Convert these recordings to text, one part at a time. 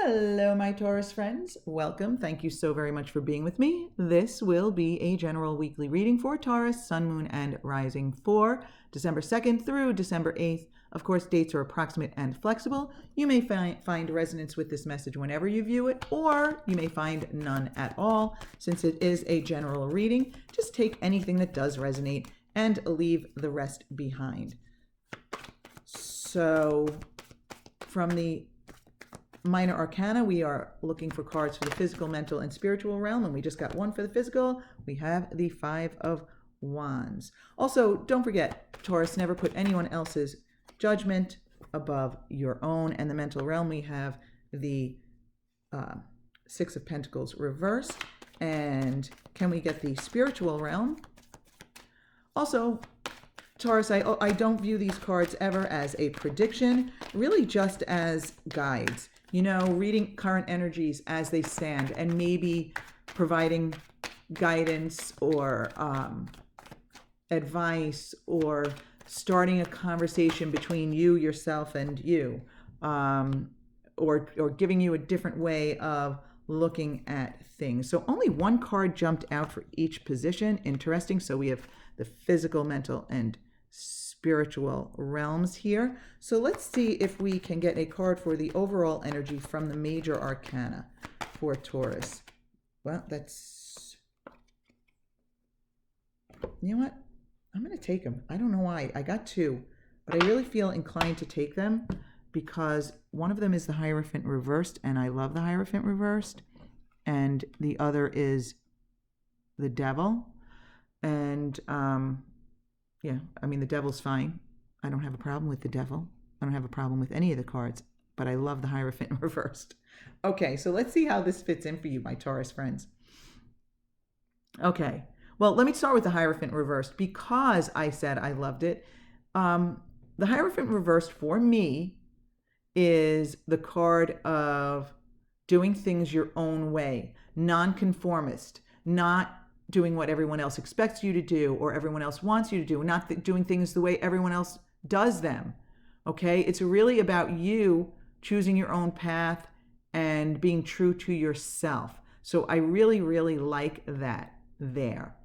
Hello, my Taurus friends. Welcome. Thank you so very much for being with me. This will be a general weekly reading for Taurus, Sun, Moon, and Rising for December 2nd through December 8th. Of course, dates are approximate and flexible. You may find resonance with this message whenever you view it, or you may find none at all. Since it is a general reading, just take anything that does resonate and leave the rest behind. So, from the Minor Arcana, we are looking for cards for the physical, mental, and spiritual realm, and we just got one for the physical. We have the Five of Wands. Also, don't forget, Taurus, never put anyone else's judgment above your own. And the mental realm, we have the Six of Pentacles reversed. And can we get the spiritual realm? Also, Taurus, I don't view these cards ever as a prediction, really just as guides. You know, reading current energies as they stand and maybe providing guidance or advice or starting a conversation between you, yourself, and you, or giving you a different way of looking at things. So only one card jumped out for each position. Interesting. So we have the physical, mental, and spiritual realms here. So let's see if we can get a card for the overall energy from the major arcana for Taurus. Well, that's, you know what? I'm going to take them. I don't know why. I got two, but I really feel inclined to take them because one of them is the Hierophant reversed, and I love the Hierophant reversed, and the other is the Devil. And yeah, I mean, the Devil's fine. I don't have a problem with the Devil. I don't have a problem with any of the cards, but I love the Hierophant reversed. Okay, so let's see how this fits in for you, my Taurus friends. Okay, well, let me start with the Hierophant reversed because I said I loved it. The Hierophant reversed for me is the card of doing things your own way, nonconformist, not doing what everyone else expects you to do or everyone else wants you to do, not doing things the way everyone else does them. Okay? It's really about you choosing your own path and being true to yourself. So I really, really like that there.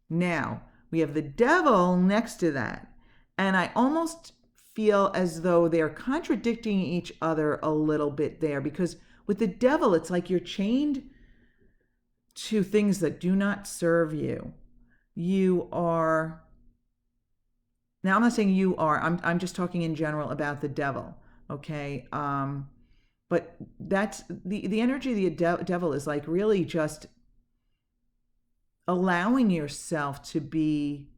Now, we have the Devil next to that. And I almost feel as though they're contradicting each other a little bit there, because with the Devil, it's like you're chained to things that do not serve you. You are, now I'm not saying you are, I'm just talking in general about the Devil, okay? But that's, the energy of the Devil is like really just allowing yourself to be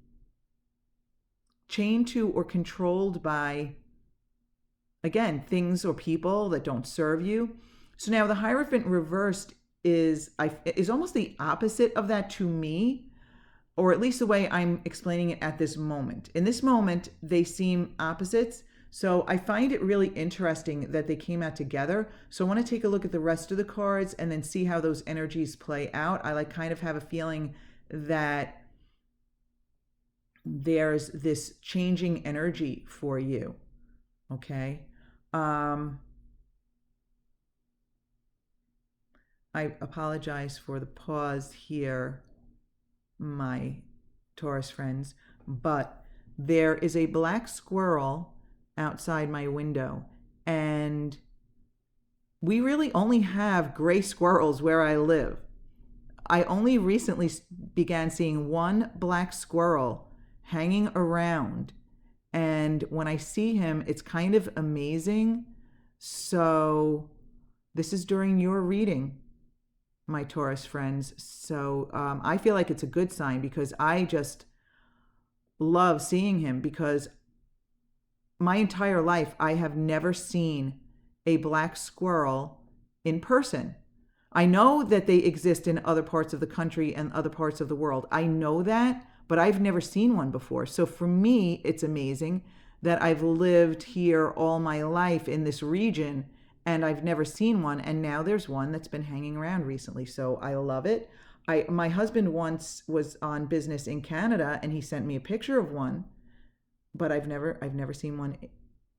chained to or controlled by, again, things or people that don't serve you. So now the Hierophant reversed is almost the opposite of that to me, or at least the way I'm explaining it at this moment. In this moment, they seem opposites. So I find it really interesting that they came out together. So I want to take a look at the rest of the cards and then see how those energies play out. I kind of have a feeling that there's this changing energy for you. Okay. I apologize for the pause here, my Taurus friends, but there is a black squirrel outside my window, and we really only have gray squirrels where I live. I only recently began seeing one black squirrel hanging around, and when I see him, it's kind of amazing. So this is during your reading, my Taurus friends. So I feel like it's a good sign because I just love seeing him, because my entire life I have never seen a black squirrel in person. I know that they exist in other parts of the country and other parts of the world. I know that, but I've never seen one before. So for me, it's amazing that I've lived here all my life in this region and I've never seen one, and now there's one that's been hanging around recently. So I love it. My husband once was on business in Canada and he sent me a picture of one, but I've never seen one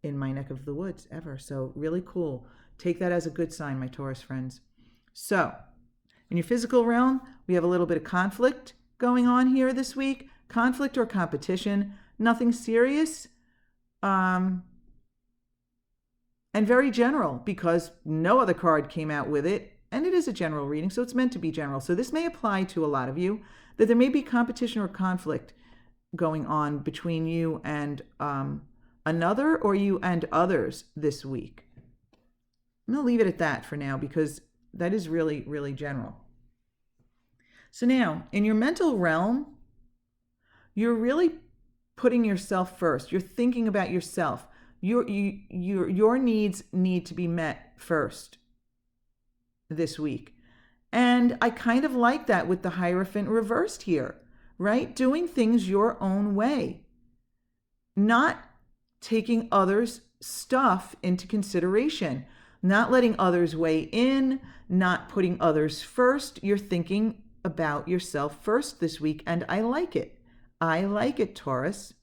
in my neck of the woods ever. So really cool. Take that as a good sign, my Taurus friends. So, in your physical realm, we have a little bit of conflict going on here this week. Conflict or competition, nothing serious. And very general, because no other card came out with it, and it is a general reading, so it's meant to be general. So this may apply to a lot of you, that there may be competition or conflict going on between you and another, or you and others this week. I'm going to leave it at that for now, because that is really, really general. So now, in your mental realm, you're really putting yourself first. You're thinking about yourself. Your needs need to be met first this week. And I kind of like that with the Hierophant reversed here, right? Doing things your own way. Not taking others' stuff into consideration. Not letting others weigh in. Not putting others first. You're thinking about yourself first this week, and I like it. I like it, Taurus.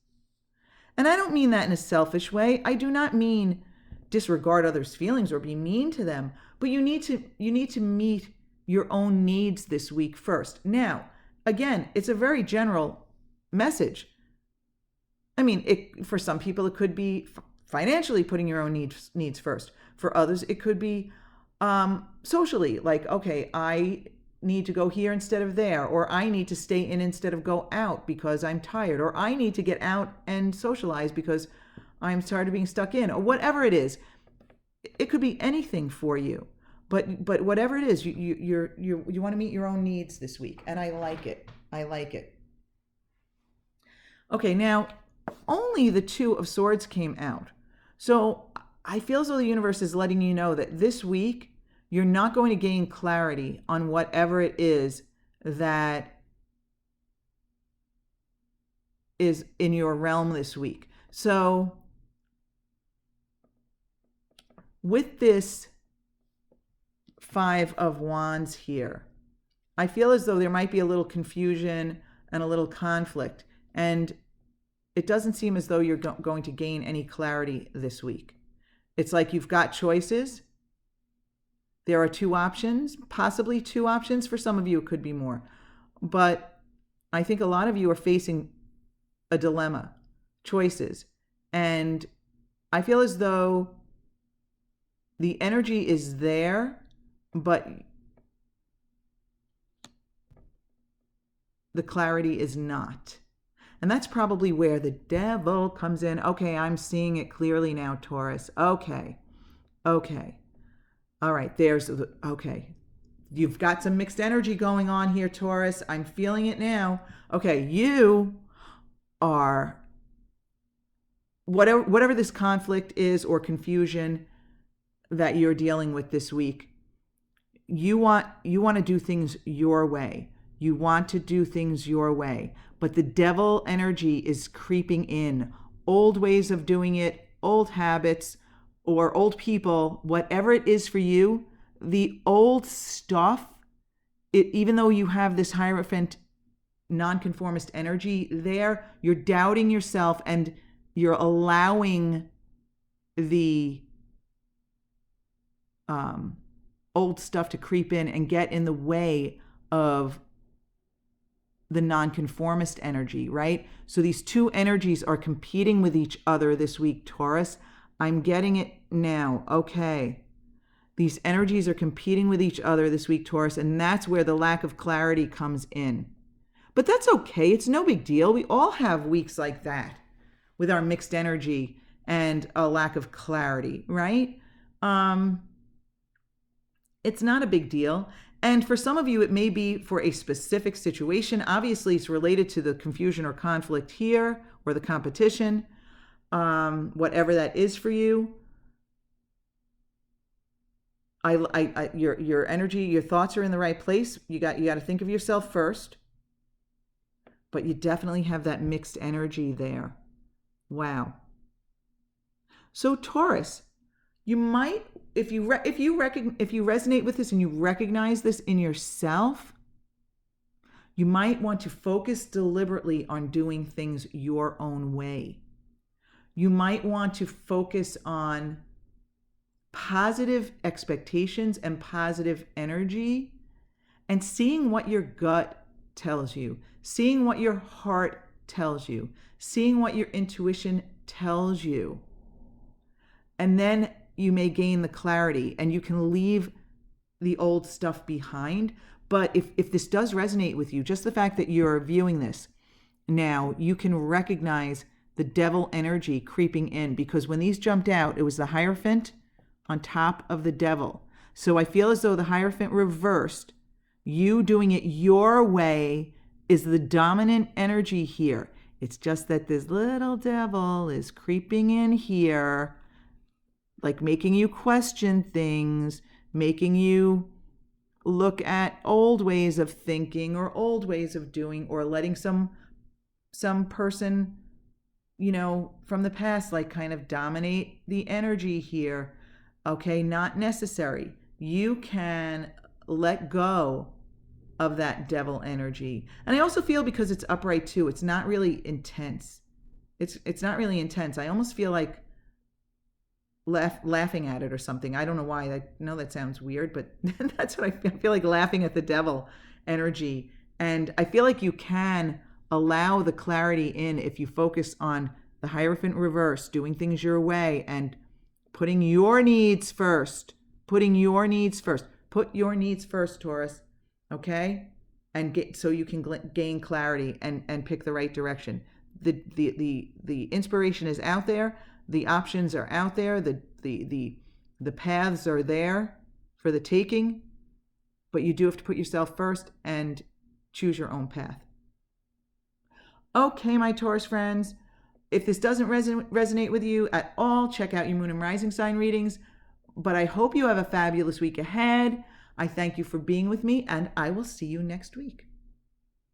And I don't mean that in a selfish way. I do not mean disregard others' feelings or be mean to them, but you need to meet your own needs this week first. Now, again, it's a very general message. I mean, for some people, it could be financially putting your own needs first. For others, it could be socially, like, okay, I need to go here instead of there, or I need to stay in instead of go out because I'm tired, or I need to get out and socialize because I'm tired of being stuck in, or whatever it is. It could be anything for you, but whatever it is, you want to meet your own needs this week, and I like it. I like it. Okay, now only the Two of Swords came out, so I feel as though the universe is letting you know that this week you're not going to gain clarity on whatever it is that is in your realm this week. So with this Five of Wands here, I feel as though there might be a little confusion and a little conflict. And it doesn't seem as though you're going to gain any clarity this week. It's like you've got choices. There are two options, possibly two options. For some of you, it could be more. But I think a lot of you are facing a dilemma, choices. And I feel as though the energy is there, but the clarity is not. And that's probably where the devil comes in. Okay, I'm seeing it clearly now, Taurus. Okay. All right, okay. You've got some mixed energy going on here, Taurus. I'm feeling it now. Okay, you are, whatever this conflict is or confusion that you're dealing with this week, you want to do things your way. You want to do things your way. But the devil energy is creeping in. Old ways of doing it, old habits, or old people, whatever it is for you, the old stuff, even though you have this Hierophant nonconformist energy there, you're doubting yourself and you're allowing the old stuff to creep in and get in the way of the nonconformist energy, right? So these two energies are competing with each other this week, Taurus. I'm getting it now. Okay. These energies are competing with each other this week, Taurus, and that's where the lack of clarity comes in. But that's okay. It's no big deal. We all have weeks like that with our mixed energy and a lack of clarity, right? It's not a big deal. And for some of you, it may be for a specific situation. Obviously, it's related to the confusion or conflict here or the competition, whatever that is for you. Your energy, your thoughts are in the right place. You got to think of yourself first. But you definitely have that mixed energy there. Wow. So Taurus, you might, if you resonate with this and you recognize this in yourself, you might want to focus deliberately on doing things your own way. You might want to focus on positive expectations and positive energy, and seeing what your gut tells you, seeing what your heart tells you, seeing what your intuition tells you. And then you may gain the clarity and you can leave the old stuff behind. But if this does resonate with you, just the fact that you're viewing this now, you can recognize the devil energy creeping in, because when these jumped out, it was the Hierophant on top of the devil. So I feel as though the Hierophant reversed. You doing it your way is the dominant energy here. It's just that this little devil is creeping in here, like making you question things, making you look at old ways of thinking or old ways of doing, or letting some person, from the past, like kind of dominate the energy here. Okay, not necessary. You can let go of that devil energy. And I also feel, because it's upright too, it's not really intense. It's not really intense. I almost feel like laughing at it or something. I don't know why. I know that sounds weird, but that's what I feel. I feel like laughing at the devil energy. And I feel like you can allow the clarity in if you focus on the Hierophant reverse, doing things your way and putting your needs first. Put your needs first, Taurus. Okay? And so you can gain clarity and pick the right direction. The inspiration is out there. The options are out there. The paths are there for the taking. But you do have to put yourself first and choose your own path. Okay, my Taurus friends. If this doesn't resonate with you at all, check out your moon and rising sign readings. But I hope you have a fabulous week ahead. I thank you for being with me, and I will see you next week.